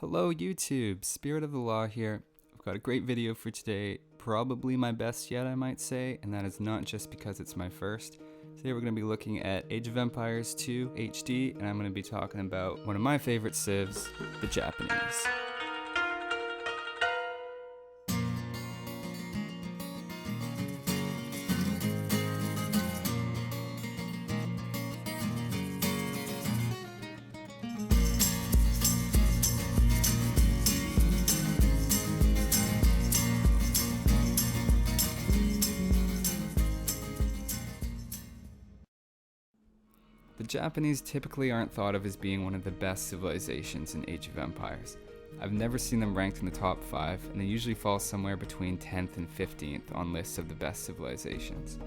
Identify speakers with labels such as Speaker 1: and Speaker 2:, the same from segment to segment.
Speaker 1: Hello YouTube, Spirit of the Law here. I've got a great video for today, probably my best yet I might say, and that is not just because it's my first. Today we're going to be looking at Age of Empires 2 HD, and I'm going to be talking about one of my favorite civs, the Japanese. The Japanese typically aren't thought of as being one of the best civilizations in Age of Empires. I've never seen them ranked in the top 5, and they usually fall somewhere between 10th and 15th on lists of the best civilizations.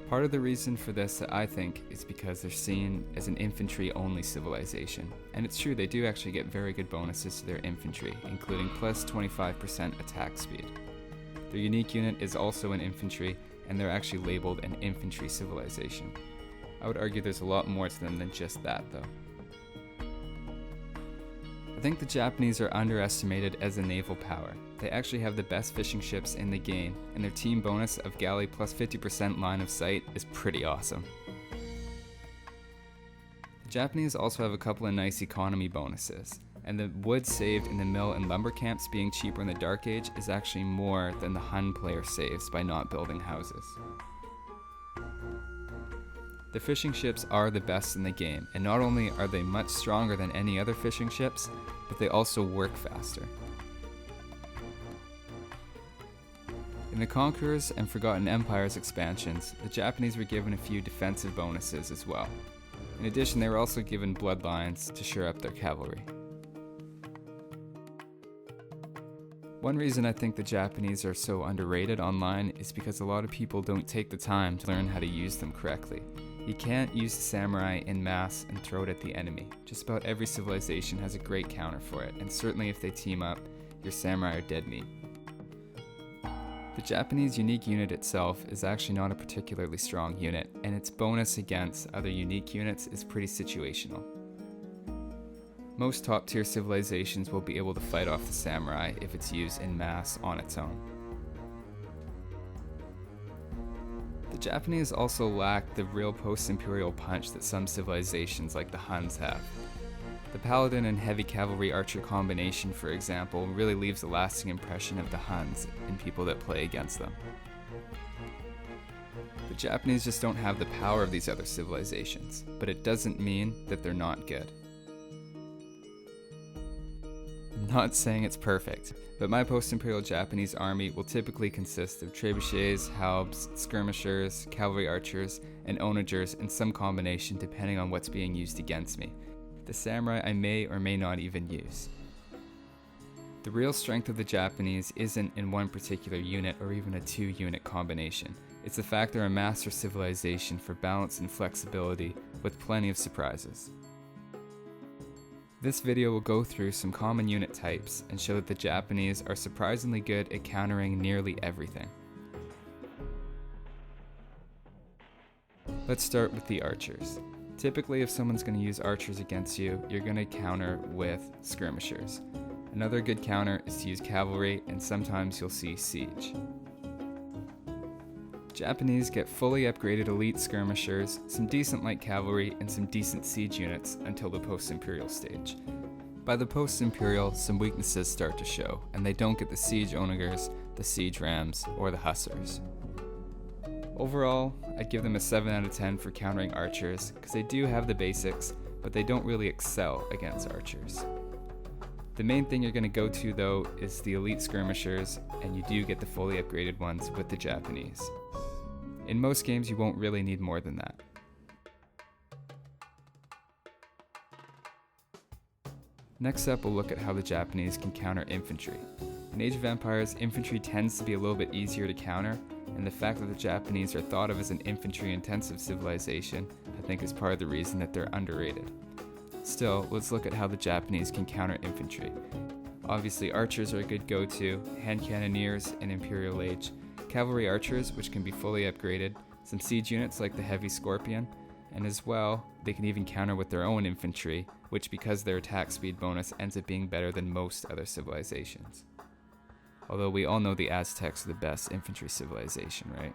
Speaker 1: Part of the reason for this, I think, is because they're seen as an infantry-only civilization, and it's true they do actually get very good bonuses to their infantry, including plus 25% attack speed. Their unique unit is also an infantry, and they're actually labeled an infantry civilization. I would argue there's a lot more to them than just that though. I think the Japanese are underestimated as a naval power. They actually have the best fishing ships in the game, and their team bonus of galley plus 50% line of sight is pretty awesome. The Japanese also have a couple of nice economy bonuses, and the wood saved in the mill and lumber camps being cheaper in the Dark Age is actually more than the Hun player saves by not building houses. The fishing ships are the best in the game, and not only are they much stronger than any other fishing ships, but they also work faster. In the Conquerors and Forgotten Empires expansions, the Japanese were given a few defensive bonuses as well. In addition, they were also given bloodlines to shore up their cavalry. One reason I think the Japanese are so underrated online is because a lot of people don't take the time to learn how to use them correctly. You can't use the samurai in mass and throw it at the enemy. Just about every civilization has a great counter for it, and certainly if they team up, your samurai are dead meat. The Japanese unique unit itself is actually not a particularly strong unit, and its bonus against other unique units is pretty situational. Most top-tier civilizations will be able to fight off the samurai if it's used in mass on its own. The Japanese also lack the real post-imperial punch that some civilizations like the Huns have. The paladin and heavy cavalry archer combination, for example, really leaves a lasting impression of the Huns in people that play against them. The Japanese just don't have the power of these other civilizations, but it doesn't mean that they're not good. I'm not saying it's perfect, but my post-imperial Japanese army will typically consist of trebuchets, halbs, skirmishers, cavalry archers, and onagers in some combination depending on what's being used against me. The samurai I may or may not even use. The real strength of the Japanese isn't in one particular unit or even a 2-unit combination. It's the fact they're a master civilization for balance and flexibility with plenty of surprises. This video will go through some common unit types and show that the Japanese are surprisingly good at countering nearly everything. Let's start with the archers. Typically, if someone's going to use archers against you, you're going to counter with skirmishers. Another good counter is to use cavalry, and sometimes you'll see siege. Japanese get fully upgraded elite skirmishers, some decent light cavalry, and some decent siege units until the post-imperial stage. By the post-imperial, some weaknesses start to show, and they don't get the siege onagers, the siege rams, or the hussars. Overall, I'd give them a 7 out of 10 for countering archers, because they do have the basics, but they don't really excel against archers. The main thing you're going to go to though is the elite skirmishers, and you do get the fully upgraded ones with the Japanese. In most games you won't really need more than that. Next up we'll look at how the Japanese can counter infantry. In Age of Empires, infantry tends to be a little bit easier to counter, and the fact that the Japanese are thought of as an infantry-intensive civilization I think is part of the reason that they're underrated. Still, let's look at how the Japanese can counter infantry. Obviously, archers are a good go-to, hand cannoneers in Imperial Age, cavalry archers, which can be fully upgraded, some siege units like the Heavy Scorpion, And as well, they can even counter with their own infantry, which because their attack speed bonus ends up being better than most other civilizations. Although we all know the Aztecs are the best infantry civilization, right?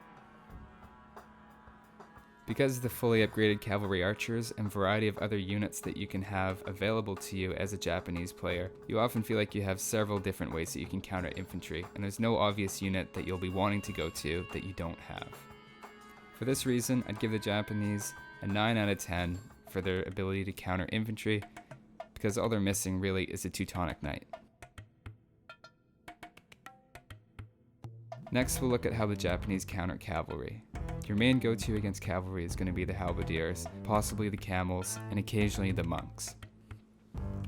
Speaker 1: Because of the fully upgraded cavalry archers and variety of other units that you can have available to you as a Japanese player, you often feel like you have several different ways that you can counter infantry, and there's no obvious unit that you'll be wanting to go to that you don't have. For this reason, I'd give the Japanese a 9 out of 10 for their ability to counter infantry, because all they're missing really is a Teutonic Knight. Next, we'll look at how the Japanese counter cavalry. Your main go-to against cavalry is going to be the halberdiers, possibly the camels, and occasionally the monks.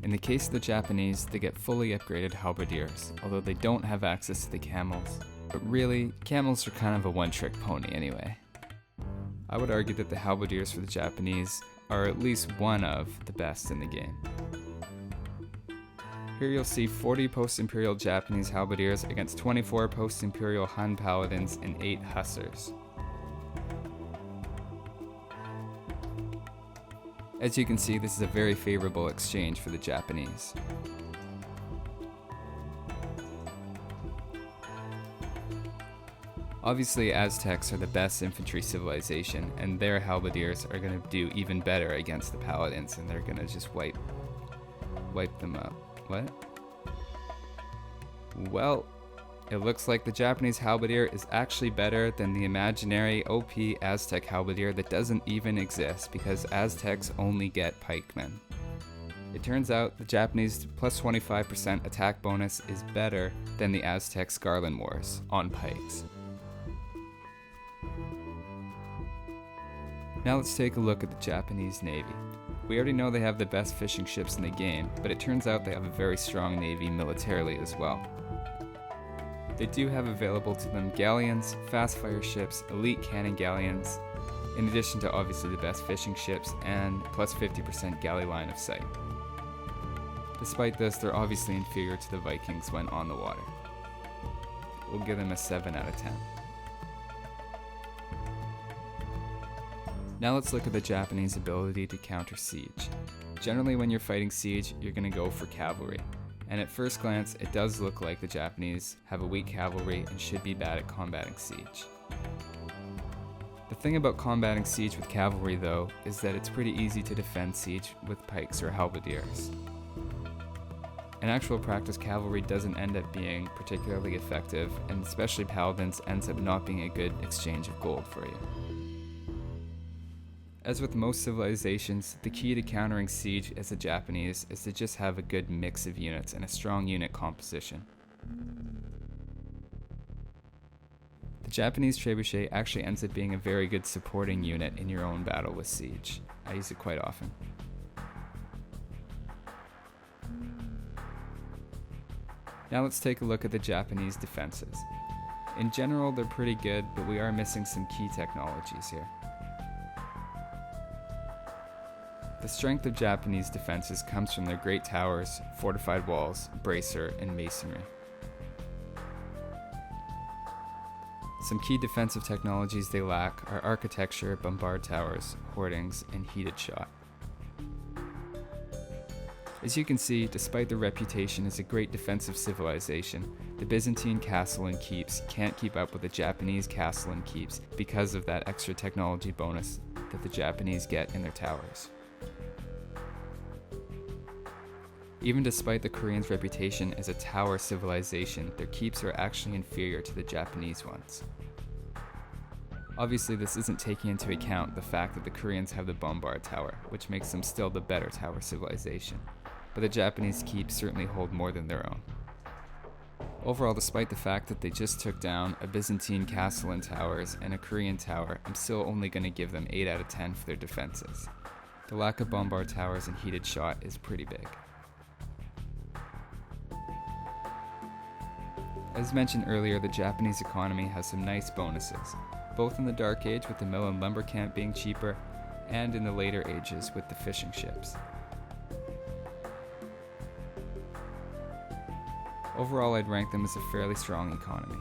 Speaker 1: In the case of the Japanese, they get fully upgraded halberdiers, although they don't have access to the camels. But really, camels are kind of a one-trick pony anyway. I would argue that the halberdiers for the Japanese are at least one of the best in the game. Here you'll see 40 post-imperial Japanese halberdiers against 24 post-imperial Han paladins and 8 hussars. As you can see, this is a very favorable exchange for the Japanese. Obviously, Aztecs are the best infantry civilization, and their halberdiers are going to do even better against the paladins, and they're going to just wipe them up. What? Well, it looks like the Japanese halberdier is actually better than the imaginary OP Aztec halberdier that doesn't even exist, because Aztecs only get pikemen. It turns out the Japanese plus 25% attack bonus is better than the Aztec Garland Wars on pikes. Now let's take a look at the Japanese Navy. We already know they have the best fishing ships in the game, but it turns out they have a very strong navy militarily as well. They do have available to them galleons, fast fire ships, elite cannon galleons, in addition to obviously the best fishing ships and plus 50% galley line of sight. Despite this, they're obviously inferior to the Vikings when on the water. We'll give them a 7 out of 10. Now let's look at the Japanese ability to counter siege. Generally when you're fighting siege, you're going to go for cavalry. And at first glance, it does look like the Japanese have a weak cavalry and should be bad at combating siege. The thing about combating siege with cavalry though, is that it's pretty easy to defend siege with pikes or halberdiers. In actual practice, cavalry doesn't end up being particularly effective, and especially paladins ends up not being a good exchange of gold for you. As with most civilizations, the key to countering siege as a Japanese is to just have a good mix of units and a strong unit composition. The Japanese trebuchet actually ends up being a very good supporting unit in your own battle with siege. I use it quite often. Now let's take a look at the Japanese defenses. In general, they're pretty good, but we are missing some key technologies here. The strength of Japanese defenses comes from their great towers, fortified walls, bracer, and masonry. Some key defensive technologies they lack are architecture, bombard towers, hoardings, and heated shot. As you can see, despite their reputation as a great defensive civilization, the Byzantine castle and keeps can't keep up with the Japanese castle and keeps because of that extra technology bonus that the Japanese get in their towers. Even despite the Koreans' reputation as a tower civilization, their keeps are actually inferior to the Japanese ones. Obviously, this isn't taking into account the fact that the Koreans have the bombard tower, which makes them still the better tower civilization, but the Japanese keeps certainly hold more than their own. Overall, despite the fact that they just took down a Byzantine castle and towers and a Korean tower, I'm still only going to give them 8 out of 10 for their defenses. The lack of bombard towers and heated shot is pretty big. As mentioned earlier, the Japanese economy has some nice bonuses, both in the Dark Age with the mill and lumber camp being cheaper, and in the later ages with the fishing ships. Overall, I'd rank them as a fairly strong economy.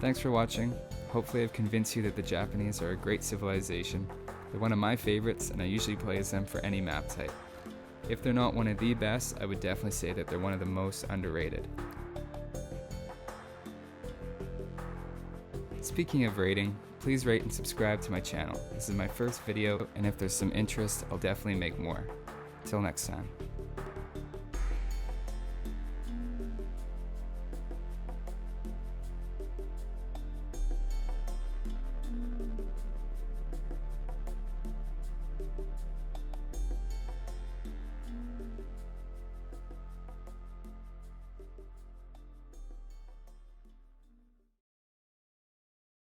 Speaker 1: Thanks for watching. Hopefully I've convinced you that the Japanese are a great civilization. They're one of my favorites, and I usually play as them for any map type. If they're not one of the best, I would definitely say that they're one of the most underrated. Speaking of rating, please rate and subscribe to my channel. This is my first video, and if there's some interest, I'll definitely make more. Till next time.